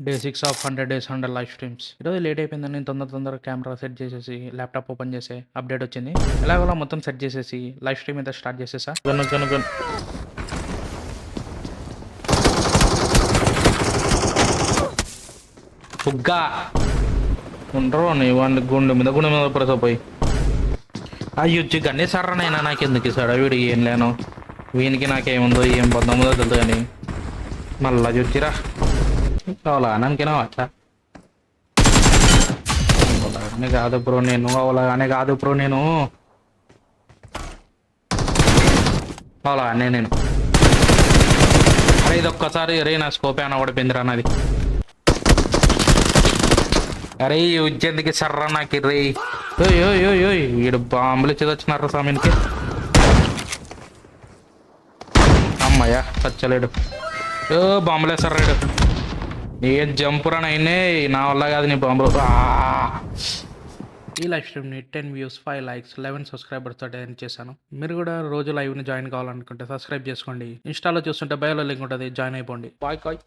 Day 6 of 100 days 100 live streams. ఈరోజు late అయిపోయిందని నేను తొందరగా కెమెరా సెట్ చేసేసి ల్యాప్టాప్ ఓపెన్ చేసి అప్డేట్ వచ్చింది. ఎలాగోలా మొత్తం సెట్ చేసేసి లైవ్ స్ట్రీమ్ అయితే స్టార్ట్ చేసేసా. గను ఫుగ్గా ఉండరు నీ వాడిని గుండె మీద ప్రసపోయి అయ్యొచ్చి గన్నీ సర్రనైనా నాకెందుకు ఇస్తాడు వీడికి ఏం లేను. వీనికి నాకేముందో ఏం పొందముందో తెలుసు కానీ మళ్ళా చూచిరా అవలాగానికినా అట్లా అవలాగానే కాదు బ్రో నేను అవలాగానే నేను అరే ఇది ఒక్కసారి రే నా స్కోపే అన్న పడిపోయిందిరా నాది. అరే ఉజ్జెందుకి సర్రా నాకు రే వీడు బాంబులు ఇచ్చేది వచ్చినారా స్వామినికి. అమ్మయ్యా చచ్చలేడు. బాంబులే సర్రాడు. ఏం జంపురా నైనే నా వల్ల కాదు నీ బాంబులు. ఈ లైవ్ స్ట్రీమ్ని 10 వ్యూస్ 5 లైక్స్ 11 సబ్స్క్రైబర్స్ తోటి ఎండ్ చేశాను. మీరు కూడా రోజు లైవ్ని జాయిన్ కావాలనుకుంటే సబ్స్క్రైబ్ చేసుకోండి. ఇన్స్టాలో చూస్తుంటే బయోలో లింక్ ఉంటుంది, జాయిన్ అయిపోండి. బాయ్.